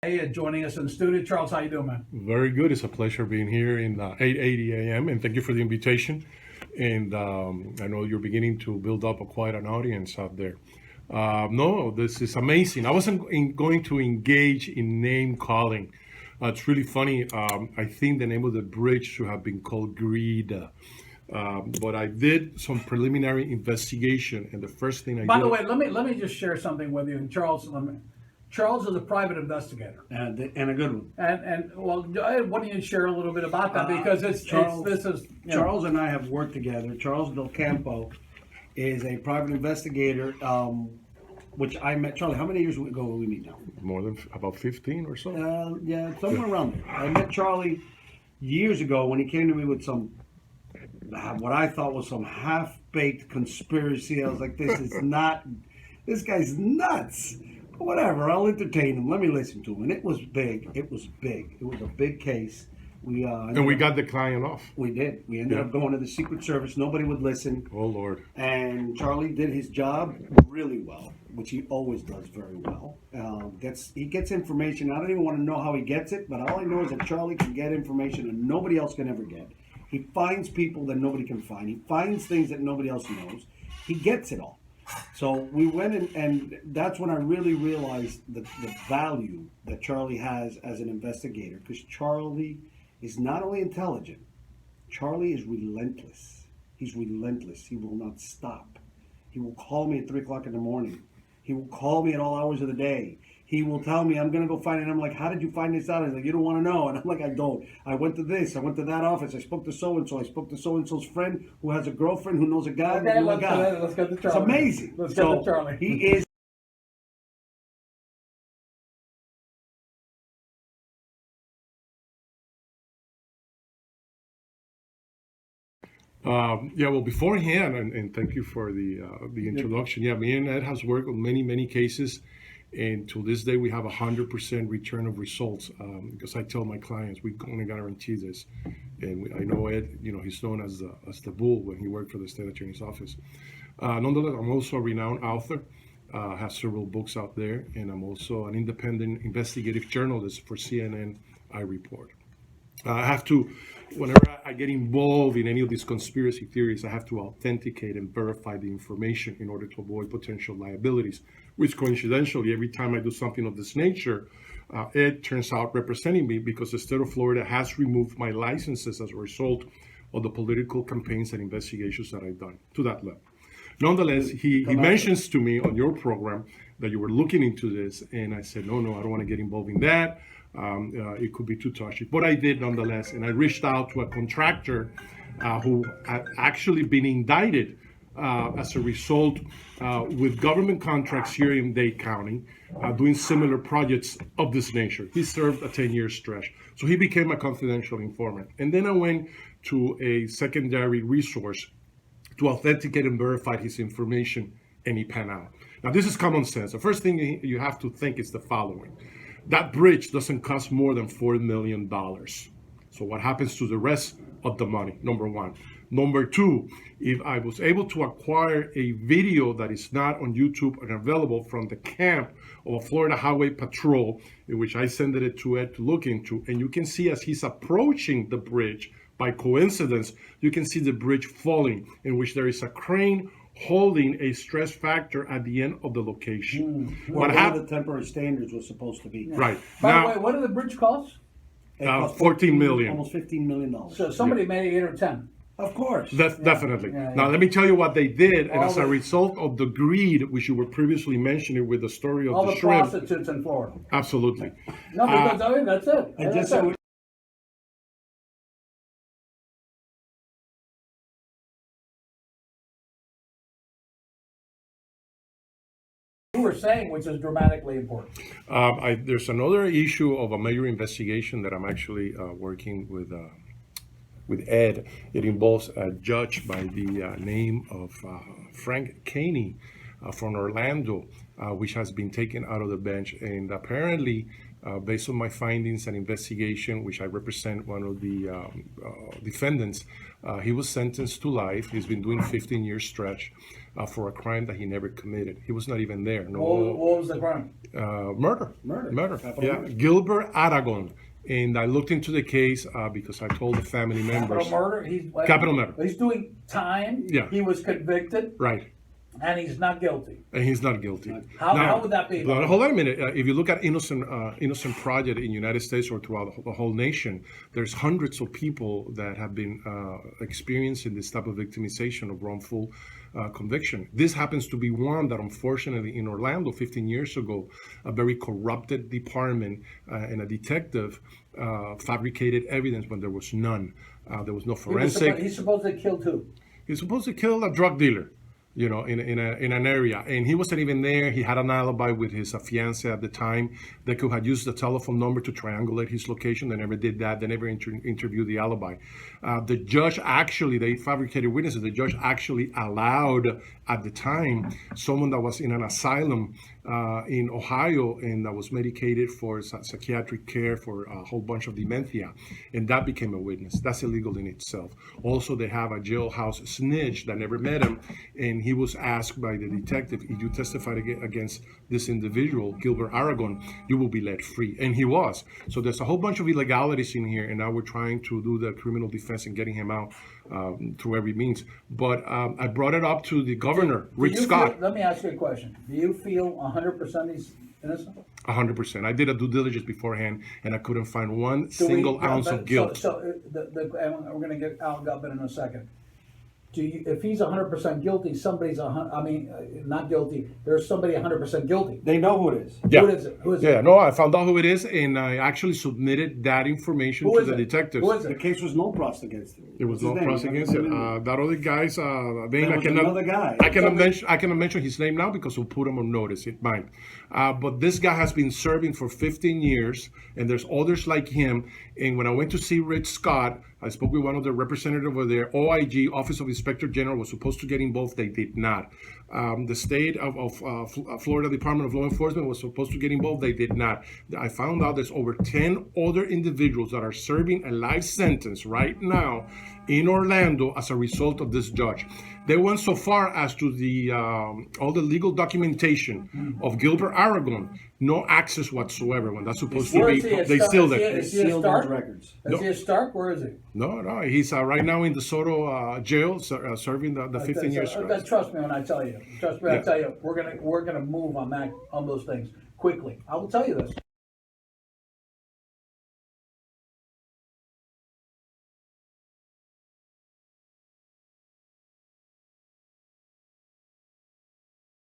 Joining us in the studio. Charles, how you doing, man? Very good. It's a pleasure being here in 8:80 a.m. and thank you for the invitation. And I know you're beginning to build up quite an audience out there. No, this is amazing. I wasn't going to engage in name calling. It's really funny. I think the name of the bridge should have been called Greed. But I did some preliminary investigation, and the first thing I By did. the way, let me just share something with you. And Charles, Charles is a private investigator, and a good one. and well, why don't you share a little bit about that, because Charles and I have worked together. Charles Del Campo is a private investigator, which I met. Charlie, how many years ago will we meet now? More than about 15 or so. Yeah, somewhere around there. I met Charlie years ago when he came to me with what I thought was some half-baked conspiracy. I was like, this guy's nuts. Whatever, I'll entertain him. Let me listen to him. And it was big. It was big. It was a big case. We got the client off. We did. We ended up going to the Secret Service. Nobody would listen. Oh, Lord. And Charlie did his job really well, which he always does very well. He gets information. I don't even want to know how he gets it, but all I know is that Charlie can get information that nobody else can ever get. He finds people that nobody can find. He finds things that nobody else knows. He gets it all. So we went in, and that's when I really realized the value that Charlie has as an investigator, because Charlie is not only intelligent, Charlie is relentless. He's relentless. He will not stop. He will call me at 3 o'clock in the morning. He will call me at all hours of the day. He will tell me, I'm going to go find it. And I'm like, how did you find this out? He's like, you don't want to know. And I'm like, I don't. I went to this. I went to that office. I spoke to so-and-so. I spoke to so-and-so's friend who has a girlfriend who knows a guy. Okay, let's get to Charlie. It's amazing. Let's get to Charlie. He is. Well, beforehand, and thank you for the introduction. Yeah, me and Ed has worked on many cases, and to this day we have 100% return of results. Because I tell my clients we only guarantee this, and I know Ed. He's known as the bull when he worked for the state attorney's office. Nonetheless, I'm also a renowned author. Have several books out there, and I'm also an independent investigative journalist for CNN. I report. I have to, whenever I get involved in any of these conspiracy theories, I have to authenticate and verify the information in order to avoid potential liabilities, which coincidentally, every time I do something of this nature, it turns out representing me, because the state of Florida has removed my licenses as a result of the political campaigns and investigations that I've done to that level. Nonetheless, he mentions to me on your program that you were looking into this, and I said, no, I don't want to get involved in that. It could be too touchy, but I did nonetheless, and I reached out to a contractor who had actually been indicted as a result with government contracts here in Dade County, doing similar projects of this nature. He served a 10-year stretch, so he became a confidential informant. And then I went to a secondary resource to authenticate and verify his information, and he panned out. Now, this is common sense. The first thing you have to think is the following. That bridge doesn't cost more than $4 million. So what happens to the rest of the money? Number one. Number two, if I was able to acquire a video that is not on YouTube and available from the camp of a Florida Highway Patrol, in which I sent it to Ed to look into, and you can see as he's approaching the bridge, by coincidence, you can see the bridge falling, in which there is a crane holding a stress factor at the end of the location. What the temporary standards was supposed to be. Right. By the way, what did the bridge cost? 14 million. Almost $15 million. So somebody made 8 or 10. Of course. Definitely. Yeah. Now, let me tell you what they did, and as a result of the greed, which you were previously mentioning with the story of all the shrimp. prostitutes in Florida. Absolutely. No, because that's it. And That's just so it. You were saying, which is dramatically important. There's another issue of a major investigation that I'm actually working with Ed. It involves a judge by the name of Frank Caney from Orlando, which has been taken out of the bench. And apparently Based on my findings and investigation, which I represent one of the defendants, he was sentenced to life. He's been doing 15 years stretch for a crime that he never committed. He was not even there. No, What was the crime? murder. Murder. Capital Yeah, murder. Gilbert Aragon. And I looked into the case because I told the family members. Capital murder? Capital murder. He's doing time. Yeah. He was convicted, Right. and he's not guilty. And he's not guilty. How would that be? But hold on a minute. If you look at innocent project in the United States or throughout the whole nation, there's hundreds of people that have been experiencing this type of victimization of wrongful conviction. This happens to be one that, unfortunately, in Orlando 15 years ago, a very corrupted department and a detective fabricated evidence when there was none. There was no forensic. He's supposed to kill who? He's supposed to kill a drug dealer, you know, in an area, and he wasn't even there. He had an alibi with his fiancée at the time. They could have used the telephone number to triangulate his location. They never did that. They never interviewed the alibi. The judge actually, they fabricated witnesses. The judge actually allowed at the time someone that was in an asylum in Ohio and that was medicated for psychiatric care for a whole bunch of dementia, and that became a witness. That's illegal in itself. Also, they have a jailhouse snitch that never met him, and he was asked by the detective, if you testified against this individual, Gilbert Aragon, you will be let free. And he was. So there's a whole bunch of illegalities in here, and now we're trying to do the criminal defense and getting him out through every means. But I brought it up to the governor, Rick Scott. Let me ask you a question. Do you feel 100% he's innocent? 100%. I did a due diligence beforehand, and I couldn't find one single ounce of guilt. And we're going to get Al Gutman in a second. If he's 100% guilty, not guilty, there's somebody 100% guilty. They know who it is. Yeah. Who is it? Who is Yeah, it? no, I found out who it is, and I actually submitted that information Who to is the it? detectives. Who is The it? case was no prost against him. It was What's no his name? cross against it. That other guy's name, There I was cannot. another guy. I cannot mention his name now because we'll put him on notice. It might. But this guy has been serving for 15 years, and there's others like him. And when I went to see Rich Scott, I spoke with one of the representatives over there. OIG, Office of Inspector General, was supposed to get involved. They did not. The state of Florida Department of Law Enforcement was supposed to get involved. They did not. I found out there's over 10 other individuals that are serving a life sentence right now in Orlando as a result of this judge. They went so far as to all the legal documentation of Gilbert Aragon, no access whatsoever. When that's supposed to Where be, is he? At they Stark? sealed Is he- it. They is he a sealed Stark? those records. Is he a Stark? Where is he? No, he's right now in the Soto jail, serving the 15 years. Trust me when I tell you. Trust me when I Yeah. tell you. We're gonna move on those things quickly. I will tell you this.